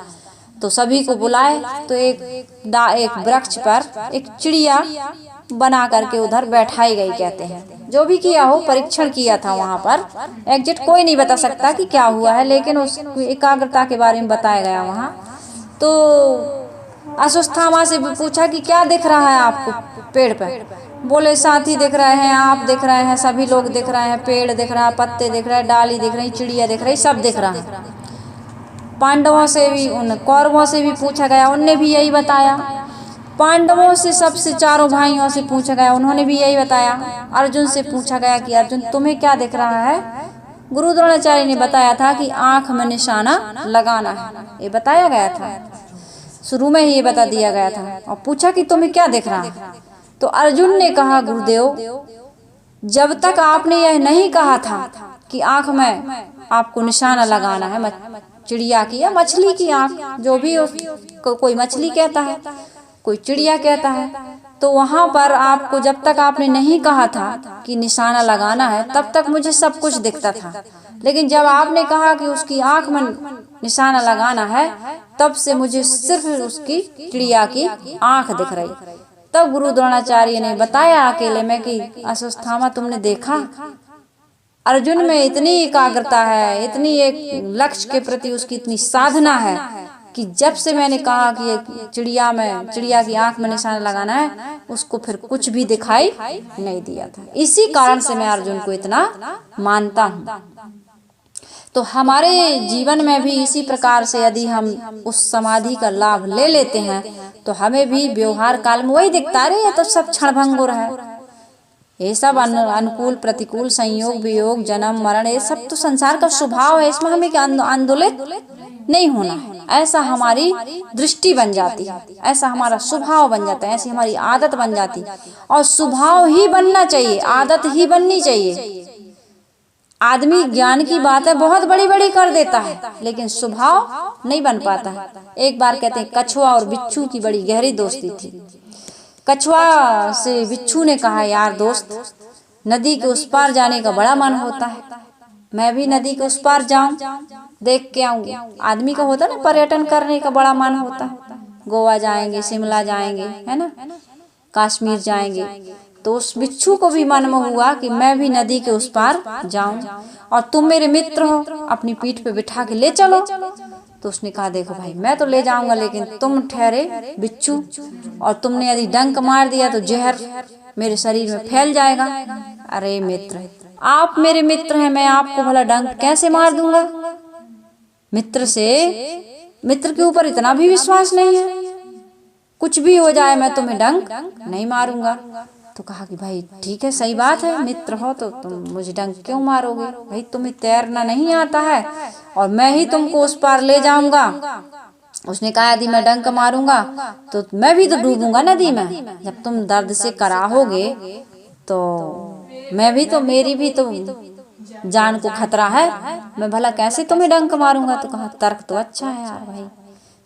तो सभी को बुलाए तो एक वृक्ष पर एक चिड़िया बना करके उधर बैठाई गई, कहते हैं। जो भी किया हो, परीक्षण किया था वहां पर। एग्जैक्ट कोई नहीं बता सकता कि क्या हुआ है, लेकिन उस एकाग्रता के बारे में बताया गया वहां। तो अश्वत्थामा से पूछा कि क्या दिख रहा है आपको पेड़ पर? बोले साथी दिख रहे हैं, आप दिख रहे हैं, सभी लोग दिख रहे हैं, पेड़ दिख रहा है, पत्ते दिख रहे हैं, डाली दिख रही, चिड़िया दिख रही, सब दिख रहा है। पांडवों से भी, उन कौरवों से भी पूछा गया, उनने भी यही बताया। पांडवों से, सबसे चारों भाइयों से पूछा गया, उन्होंने भी यही बताया। अर्जुन से पूछा गया कि अर्जुन तुम्हें क्या दिख रहा है? गुरु द्रोणाचार्य ने बताया था कि आंख में निशाना लगाना है, ये बताया गया था, शुरू में ही ये बता दिया गया था। और पूछा कि तुम्हें क्या दिख रहा है? तो अर्जुन ने कहा गुरुदेव, जब तक आपने यह नहीं कहा था कि आंख में आपको निशाना लगाना है, चिड़िया की या मछली की आंख, जो भी कोई मछली कहता है, कोई चिड़िया कहता है, तो वहां पर आपको जब तक आपने नहीं कहा था कि निशाना लगाना है, तब तक मुझे सब कुछ दिखता था। लेकिन जब आपने कहा कि उसकी आंख में निशाना लगाना है, तब से मुझे सिर्फ उसकी चिड़िया की आंख दिख रही। तब गुरु द्रोणाचार्य ने बताया अकेले में कि अश्वत्थामा तुमने देखा, अर्जुन में इतनी एकाग्रता है, इतनी एक लक्ष्य के प्रति उसकी इतनी साधना है कि जब से मैंने कहा कि चिड़िया की आंख में निशाना लगाना है, उसको फिर कुछ भी दिखाई नहीं दिया था। इसी कारण से मैं अर्जुन को इतना मानता हूँ। तो हमारे जीवन में भी इसी प्रकार से यदि हम उस समाधि का लाभ ले लेते हैं तो हमें भी व्यवहार काल में वही दिखता रहे, ये तो सब क्षणभंगुर है, ये सब अनुकूल प्रतिकूल संयोग वियोग जन्म मरण ये सब तो संसार का स्वभाव है, इसमें हमें क्या आंदोलित नहीं होना है। ऐसा हमारी दृष्टि बन जाती है, ऐसा हमारा स्वभाव बन जाता है, ऐसी हमारी आदत बन जाती है। और स्वभाव ही बनना चाहिए, आदत ही बननी चाहिए। आदमी ज्ञान की बातें बहुत बड़ी बड़ी कर देता है लेकिन स्वभाव नहीं बन पाता है। एक बार कहते हैं कछुआ और बिच्छू की बड़ी गहरी दोस्ती थी। कछुआ से बिच्छू ने कहा, यार दोस्त, नदी के उस पार जाने का बड़ा मन होता है, मैं भी नदी के उस पार जाऊं, देख के आऊंगी। आदमी का होता है ना, पर्यटन करने का बड़ा मन होता है, गोवा जाएंगे, शिमला जाएंगे, है ना, कश्मीर जाएंगे। तो उस बिच्छू को भी मन में हुआ कि मैं भी नदी के उस पार जाऊं और तुम मेरे मित्र हो, अपनी पीठ पे बिठा के ले चलो। तो उसने कहा, देखो भाई, मैं तो ले जाऊंगा लेकिन तुम ठहरे बिच्छू, और तुमने यदि डंक मार दिया तो जहर मेरे शरीर में फैल जाएगा। अरे मित्र, आप मेरे मित्र हैं, मैं आपको भला डंक कैसे मार दूंगा? मित्र के ऊपर इतना भी विश्वास नहीं है, कुछ भी हो जाए मैं तुम्हें डंक नहीं मारूंगा। तो कहा कि भाई ठीक है, सही बात है, मित्र हो तो तुम मुझे डंक क्यों मारोगे? भाई तुम्हें तैरना नहीं आता है और मैं ही तुमको उस पार ले जाऊंगा। उसने कहा, यदि मैं डंक मारूंगा तो मैं भी तो डूबूंगा नदी में, जब तुम दर्द से कराहोगे तो मैं भी तो, मेरी भी तो जान को खतरा है, मैं भला कैसे तुम्हें डंक मारूंगा? तो कहा, तर्क तो अच्छा है यार भाई,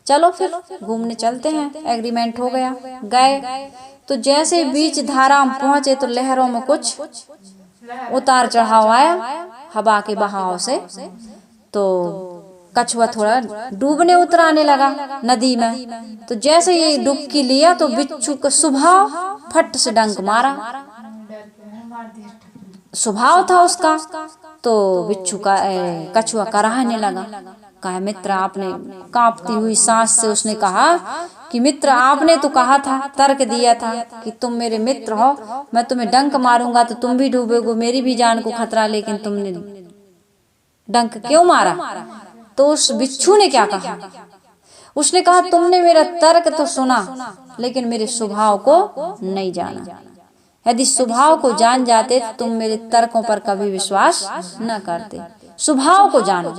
चलो फिर घूमने चलते हैं। एग्रीमेंट हो गया, गए। तो जैसे बीच धारा में पहुंचे तो लहरों में कुछ उतार चढ़ाव आया हवा के बहाव से। तो कछुआ थोड़ा डूबने उतराने लगा नदी में। तो जैसे ये डुबकी लिया तो बिच्छू का स्वभाव, फट से डंक मारा, स्वभाव था उसका। तो बिच्छू का कछुआ कराहने लगा। कहा, मित्र, आपने कांपती हुई सांस से उसने कहा कि मित्र, आपने तो कहा था, तर्क दिया था कि तुम मेरे मित्र हो, मैं तुम्हें डंक मारूंगा तो तुम भी डूबोगे, मेरी भी जान को खतरा, लेकिन तुमने डंक क्यों मारा? तो उस बिच्छू ने क्या कहा? उसने कहा, तुमने मेरा तर्क तो सुना लेकिन मेरे स्वभाव को नहीं जाना। यदि स्वभाव को जान जाते तो तुम मेरे तर्कों पर कभी विश्वास न करते। स्वभाव को जानो।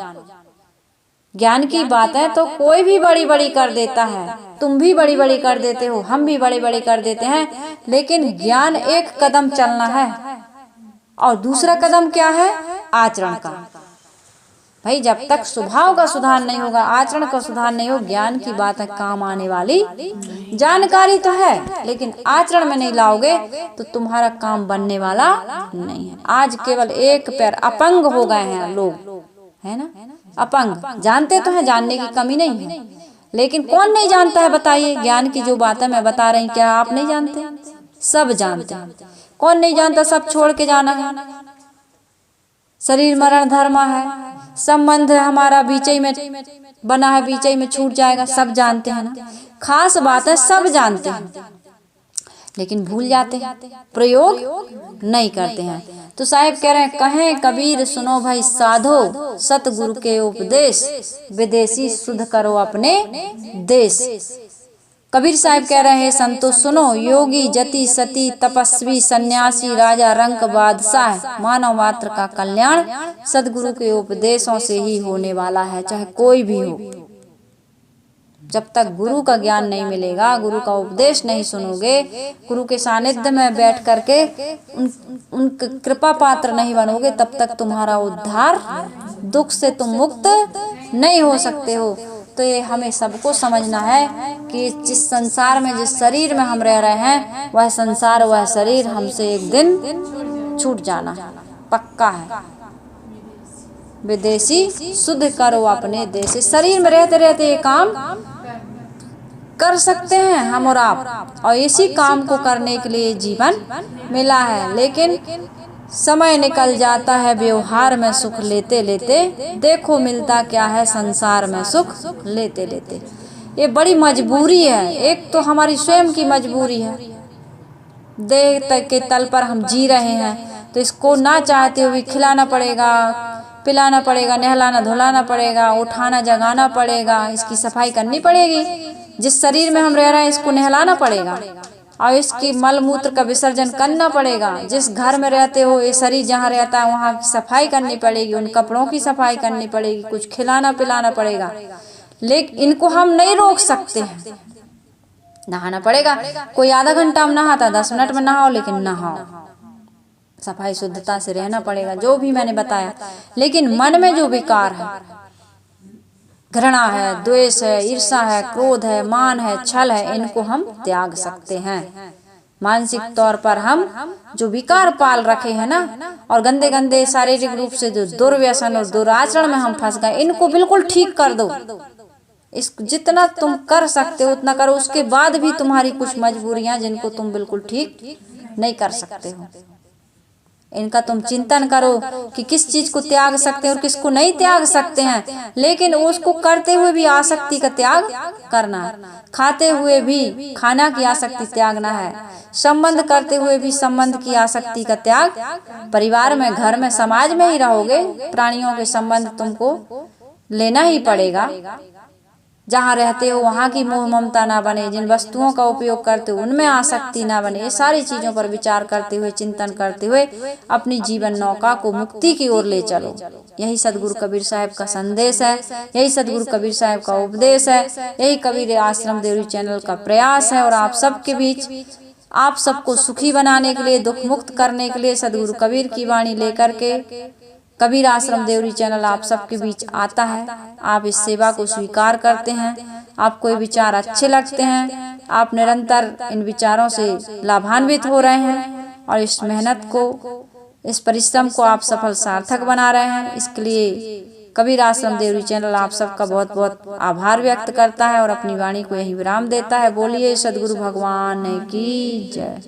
ज्ञान की बात है तो कोई भी बड़ी बड़ी कर देता है, तुम भी बड़ी बड़ी कर देते हो, हम भी बड़ी बड़ी कर देते हैं, लेकिन ज्ञान एक कदम चलना है और दूसरा कदम क्या है? आचरण का। भाई जब तक स्वभाव का सुधार नहीं होगा, आचरण का सुधार नहीं हो, ज्ञान की बात है काम आने वाली, जानकारी तो है लेकिन आचरण में नहीं लाओगे तो तुम्हारा काम बनने वाला नहीं है। आज केवल एक पैर अपंग हो गए हैं लोग, है ना, अपंग। जानते तो हैं, जानने की कमी नहीं है, लेकिन कौन नहीं जानता है बताइए? ज्ञान की जो बात है मैं बता रही, क्या आप नहीं जानते? सब जानते हैं। कौन नहीं जानता? सब छोड़ के जाना है, शरीर मरण धर्म है, संबंध हमारा बीचे में बना है, बीचे में छूट जाएगा, सब जानते हैं ना। खास बात है, सब जानते हैं लेकिन भूल जाते हैं, प्रयोग नहीं करते हैं। तो साहिब कह रहे हैं, कहें कबीर सुनो भाई साधो, सतगुरु के उपदेश, विदेशी शुद्ध करो अपने देश। कबीर साहब कह रहे हैं, संतो सुनो, योगी जति सती तपस्वी सन्यासी राजा रंक बादशाह, मानव मात्र का कल्याण सदगुरु के उपदेशों से ही होने वाला है, चाहे कोई भी हो। जब तक गुरु का ज्ञान नहीं मिलेगा, गुरु का उपदेश नहीं सुनोगे, गुरु के सानिध्य में बैठ करके उन कृपा पात्र नहीं बनोगे, तब तक तुम्हारा उद्धार, दुख से तुम मुक्त नहीं हो सकते हो। तो ये हमें सबको समझना है कि जिस संसार में, जिस शरीर में हम रह रहे हैं, वह संसार, वह शरीर हमसे एक दिन छूट जाना है, पक्का है। विदेशी शुद्ध करो अपने देश। शरीर में रहते रहते ये काम कर सकते हैं हम और आप, और इसी काम को करने के लिए जीवन मिला है। लेकिन समय निकल जाता है व्यवहार में सुख लेते लेते, देखो मिलता क्या है संसार में सुख लेते लेते। ये बड़ी मजबूरी है, एक तो हमारी स्वयं की मजबूरी है, देह तक के तल पर हम जी रहे हैं तो इसको ना चाहते हुए खिलाना पड़ेगा, पिलाना पड़ेगा, नहलाना धुलाना पड़ेगा, उठाना जगाना पड़ेगा, इसकी सफाई करनी पड़ेगी। जिस शरीर में हम रह रहे हैं इसको नहलाना पड़ेगा और इसकी मल मूत्र का विसर्जन करना पड़ेगा। जिस घर में रहते हो ये शरीर जहाँ रहता है वहाँ की सफाई करनी पड़ेगी, उन कपड़ों की सफाई करनी पड़ेगी, कुछ खिलाना पिलाना पड़ेगा। लेकिन इनको हम नहीं रोक सकते हैं। नहाना पड़ेगा, कोई आधा घंटा में नहाता, 10 मिनट में नहाओ, लेकिन नहाओ, सफाई शुद्धता से रहना पड़ेगा, जो भी मैंने बताया। लेकिन मन में जो विकार है, घृणा है, द्वेष है, ईर्षा है, क्रोध है, मान है, छल है, इनको हम त्याग सकते हैं। मानसिक तौर पर हम जो विकार पाल रखे हैं ना, और गंदे गंदे शारीरिक रूप से जो दुर्व्यसन और दुराचरण में हम फंस गए, इनको बिल्कुल ठीक कर दो। इस जितना तुम कर सकते हो उतना करो। उसके बाद भी तुम्हारी कुछ मजबूरियां जिनको तुम बिल्कुल ठीक नहीं कर सकते हो, इनका तुम चिंतन करो कि किस चीज को त्याग सकते हैं और किसको नहीं त्याग सकते हैं। लेकिन उसको करते हुए भी आसक्ति का त्याग करना है, खाते हुए भी खाना की आसक्ति त्यागना है, संबंध करते हुए भी संबंध की आसक्ति का त्याग। परिवार में, घर में, समाज में ही रहोगे, प्राणियों के संबंध तुमको लेना ही पड़ेगा। जहाँ रहते हो वहाँ की मोह ममता ना बने, जिन वस्तुओं का उपयोग करते हो उनमें आसक्ति ना बने। ये सारी चीजों पर विचार करते हुए, चिंतन करते हुए अपनी जीवन नौका को मुक्ति की ओर ले चलो। यही सदगुरु कबीर साहब का संदेश है, यही सदगुरु कबीर साहब का उपदेश है, यही कबीर आश्रम देवरी चैनल का प्रयास है। और आप सबके बीच आप सबको सुखी बनाने के लिए, दुख मुक्त करने के लिए सदगुरु कबीर की वाणी लेकर के कबीर आश्रम देवरी चैनल आप सबके बीच आता है। आप इस सेवा को स्वीकार करते हैं, आपको ये विचार अच्छे लगते हैं, आप निरंतर इन विचारों से लाभान्वित हो रहे हैं और इस मेहनत को, इस परिश्रम को आप सफल सार्थक बना रहे हैं। इसके लिए कबीर आश्रम देवरी चैनल आप सबका बहुत बहुत आभार व्यक्त करता है और अपनी वाणी को यही विराम देता है। बोलिए सदगुरु भगवान की जय।